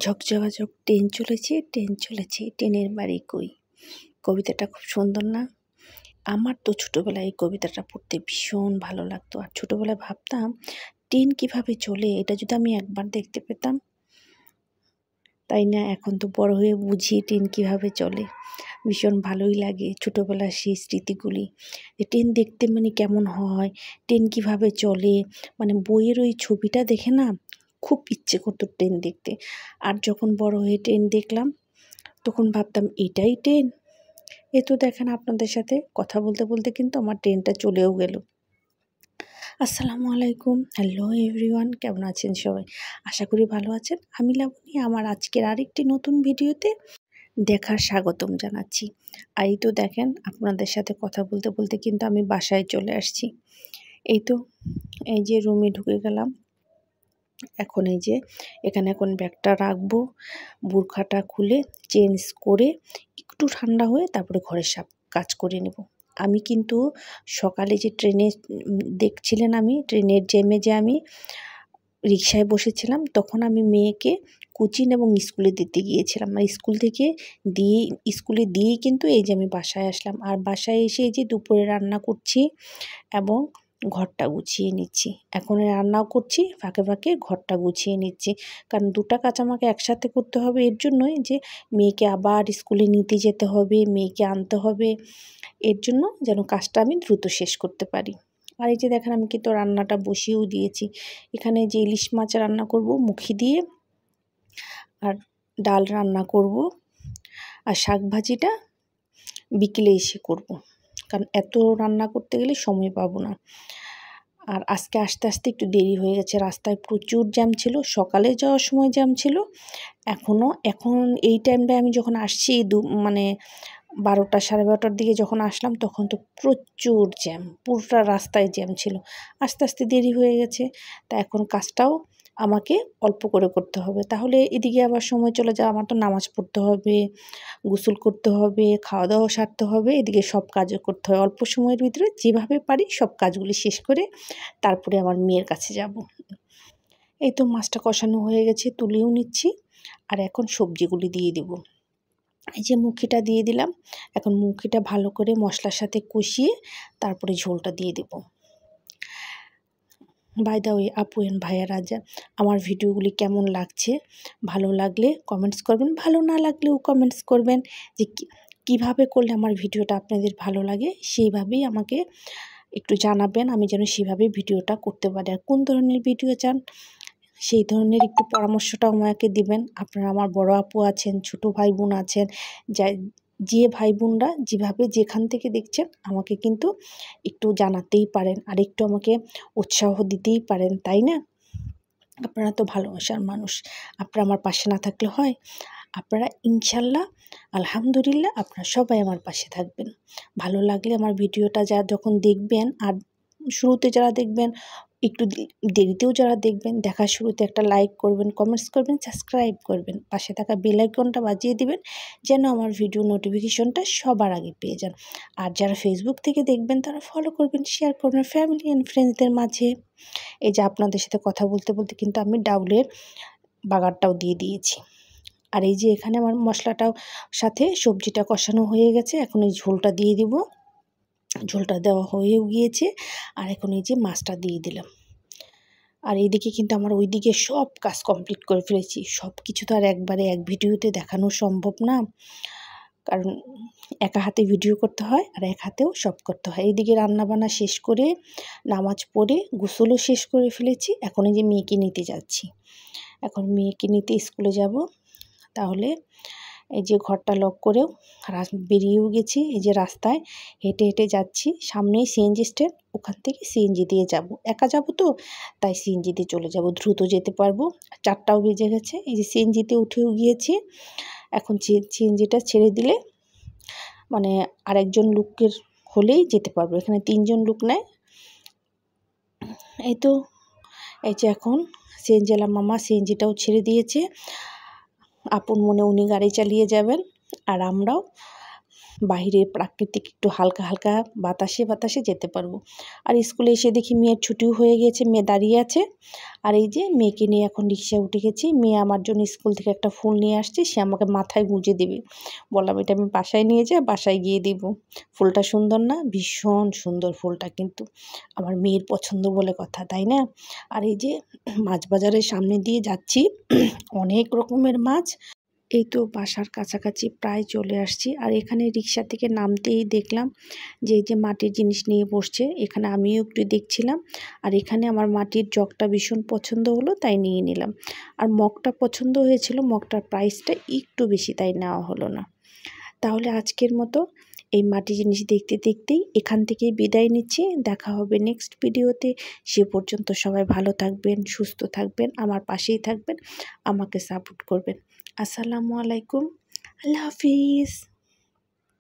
ঝকঝকাঝক train চলেছে, train চলেছে, ট্রেনের বাড়ি কই। কবিতাটা খুব সুন্দর না? আমার তো ছোটোবেলায় এই কবিতাটা পড়তে ভীষণ ভালো লাগতো। আর ছোটোবেলায় ভাবতাম ট্রেন কীভাবে চলে, এটা যদি আমি একবার দেখতে পেতাম। তাই না? এখন তো বড় হয়ে বুঝি ট্রেন কীভাবে চলে। ভীষণ ভালোই লাগে ছোটোবেলার সেই স্মৃতিগুলি, যে ট্রেন দেখতে মানে কেমন হয়, ট্রেন কীভাবে চলে, মানে বইয়ের ওই ছবিটা দেখে না খুব ইচ্ছে করতো ট্রেন দেখতে। আর যখন বড় হয়ে ট্রেন দেখলাম তখন ভাবতাম এটাই ট্রেন। এ তো দেখেন আপনাদের সাথে কথা বলতে বলতে কিন্তু আমার ট্রেনটা চলেও গেল। আসসালামু আলাইকুম, হ্যালো এভরিওয়ান, কেমন আছেন সবাই? আশা করি ভালো আছেন। আমি লাবণী আমার আজকের আরেকটি নতুন ভিডিওতে দেখার স্বাগতম জানাচ্ছি। আর এই তো দেখেন আপনাদের সাথে কথা বলতে বলতে কিন্তু আমি বাসায় চলে আসছি। এই তো এই যে রুমে ঢুকে গেলাম। এখন এই যে এখানে এখন ব্যাগটা রাখবো, বোরখাটা খুলে চেঞ্জ করে একটু ঠান্ডা হয়ে তারপরে ঘরের সব কাজ করে নেব। আমি কিন্তু সকালে যে ট্রেনে দেখছিলেন, আমি ট্রেনের জ্যামে যে আমি রিকশায় বসেছিলাম, তখন আমি মেয়েকে কোচিং এবং স্কুলে দিতে গিয়েছিলাম। আর স্কুলে দিয়েই কিন্তু এই যে আমি বাসায় আসলাম। আর বাসায় এসে এই যে দুপুরে রান্না করছি এবং ঘরটা গুছিয়ে নিচ্ছি। এখন রান্নাও করছি, ফাঁকে ফাঁকে ঘরটা গুছিয়ে নিচ্ছি, কারণ দুটা কাজ আমাকে একসাথে করতে হবে। এর জন্যই যে মেয়েকে আবার স্কুলে নিতে যেতে হবে, মেয়েকে আনতে হবে, এর জন্য যেন কাজটা আমি দ্রুত শেষ করতে পারি। আর এই যে দেখেন আমি কিন্তু রান্নাটা বসিয়েও দিয়েছি। এখানে যে ইলিশ মাছ রান্না করব মুখি দিয়ে, আর ডাল রান্না করব, আর শাক ভাজিটা বিকেলে এসে করব, কারণ এত রান্না করতে গেলে সময় পাবো না। আর আজকে আসতে আসতে একটু দেরি হয়ে গেছে, রাস্তায় প্রচুর জ্যাম ছিল। সকালে যাওয়ার সময় জ্যাম ছিল, এখন এই টাইমটায় আমি যখন আসছি 12টা 12:30টার দিকে যখন আসলাম, তখন তো প্রচুর জ্যাম, পুরোটা রাস্তায় জ্যাম ছিল। আস্তে আস্তে দেরি হয়ে গেছে, তা এখন কাজটাও আমাকে অল্প করে করতে হবে, তাহলে এদিকে আবার সময় চলে যায়। আমার তো নামাজ পড়তে হবে, গোসল করতে হবে, খাওয়া দাওয়া সারতে হবে, এদিকে সব কাজও করতে হয়। অল্প সময়ের ভিতরে যেভাবে পারি সব কাজগুলি শেষ করে তারপরে আমার মেয়ের কাছে যাব। এই তো মাছটা কষানো হয়ে গেছে, তুলেও নিচ্ছি। আর এখন সবজিগুলি দিয়ে দেব। এই যে মুখিটা দিয়ে দিলাম। এখন মুখিটা ভালো করে মশলার সাথে কষিয়ে তারপরে ঝোলটা দিয়ে দেব। বাই দ্য ওয়ে, আপু এন্ড ভাইয়ারা, আমার ভিডিওগুলি কেমন লাগছে, ভালো লাগলে কমেন্টস করবেন, ভালো না লাগলেও কমেন্টস করবেন, যে কীভাবে করলে আমার ভিডিওটা আপনাদের ভালো লাগে সেইভাবেই আমাকে একটু জানাবেন, আমি যেন সেভাবেই ভিডিওটা করতে পারি। আর কোন ধরনের ভিডিও চান সেই ধরনের একটু পরামর্শটাও আমাকে দিবেন। আপনারা আমার বড় আপু আছেন, ছোট ভাই বোন আছেন, যে ভাই বোনরা যেভাবে যেখান থেকে দেখছেন আমাকে কিন্তু একটু জানাতেই পারেন, আর একটু আমাকে উৎসাহ দিতেই পারেন, তাই না? আপনারা তো ভালোবাসার মানুষ, আপনারা আমার পাশে না থাকলে হয়? আপনারা ইনশাল্লাহ, আলহামদুলিল্লাহ, আপনারা সবাই আমার পাশে থাকবেন। ভালো লাগলে আমার ভিডিওটা যখন দেখবেন, আর শুরুতে যারা দেখবেন, একটু দেরিতেও যারা দেখবেন, দেখার শুরুতে একটা লাইক করবেন, কমেন্টস করবেন, সাবস্ক্রাইব করবেন, পাশে থাকা বেল আইকনটা বাজিয়ে দিবেন, যেন আমার ভিডিও নোটিফিকেশনটা সবার আগে পেয়ে যান। আর যারা ফেসবুক থেকে দেখবেন তারা ফলো করবেন, শেয়ার করবেন ফ্যামিলি অ্যান্ড ফ্রেন্ডসদের মাঝে। এই যে আপনাদের সাথে কথা বলতে বলতে কিন্তু আমি ডাউলের বাগারটাও দিয়ে দিয়েছি। আর এই যে এখানে আমার মশলাটাও সাথে সবজিটা কষানো হয়ে গেছে, এখন এই ঝোলটা দিয়ে দিব। ঝোলটা দেওয়া হয়েও গিয়েছে, আর এখন এই যে মাছটা দিয়ে দিলাম। আর এইদিকে কিন্তু আমার ওইদিকে সব কাজ কমপ্লিট করে ফেলেছি। সব কিছু তো আর একবারে এক ভিডিওতে দেখানো সম্ভব না, কারণ একা হাতে ভিডিও করতে হয় আর এক হাতেও সব করতে হয়। এইদিকে রান্নাবান্না শেষ করে নামাজ পড়ে গোসলও শেষ করে ফেলেছি। এখন এই যে মেয়েকে নিতে যাচ্ছি, এখন মেয়েকে নিতে স্কুলে যাব। তাহলে এই যে ঘরটা লক করেও বেরিয়েও গেছি। এই যে রাস্তায় হেঁটে হেঁটে যাচ্ছি, সামনেই সিএনজি স্ট্যান্ড, ওখান থেকে সিএনজি দিয়ে যাব। একা যাব তো, তাই সিএনজিতে চলে যাব, দ্রুত যেতে পারবো। 4টাও বেজে গেছে। এই যে সিএনজিতে উঠেও গিয়েছি। এখন সিএনজিটা ছেড়ে দিলে আরেকজন লোকের হলেই যেতে পারবো, এখানে 3জন লোক নেয়। এই তো এই যে এখন সিএনজিওয়ালা মামা সিএনজিটাও ছেড়ে দিয়েছে। আপন মনে উনি গাড়ি চালিয়ে যাবেন, আর আমরাও বাইরে প্রাকৃতিক একটু হালকা হালকা বাতাসে যেতে পারবো। আর স্কুলে এসে দেখি মেয়ের ছুটিও হয়ে গেছে, মেয়ে দাঁড়িয়ে আছে। আর এই যে মেয়েকে নিয়ে এখন রিক্সায় উঠে গেছি। মেয়ে আমার জন্য স্কুল থেকে একটা ফুল নিয়ে আসছে, সে আমাকে মাথায় গুঁজে দেবে। বললাম এটা আমি বাসায় নিয়ে যাই, বাসায় গিয়ে দিব। ফুলটা সুন্দর না? ভীষণ সুন্দর ফুলটা, কিন্তু আমার মেয়ের পছন্দ বলে কথা, তাই না? আর এই যে মাছ বাজারের সামনে দিয়ে যাচ্ছি, অনেক রকমের মাছ। এই তো বাসার কাছাকাছি প্রায় চলে আসছি। আর এখানে রিক্সা থেকে নামতেই দেখলাম যে এই যে মাটির জিনিস নিয়ে বসছে, এখানে আমিও একটু দেখছিলাম। আর এখানে আমার মাটির জগটা ভীষণ পছন্দ হলো, তাই নিয়ে নিলাম। আর মগটা পছন্দ হয়েছিল, মগটার প্রাইসটা একটু বেশি, তাই নেওয়া হলো না। তাহলে আজকের মতো এই মাটি জিনিস দেখতে দেখতেই এখান থেকেই বিদায় নিচ্ছি। দেখা হবে নেক্সট ভিডিওতে। সে পর্যন্ত সবাই ভালো থাকবেন, সুস্থ থাকবেন, আমার পাশেই থাকবেন, আমাকে সাপোর্ট করবেন। আসসালামু আলাইকুম, আল্লাহ হাফিজ।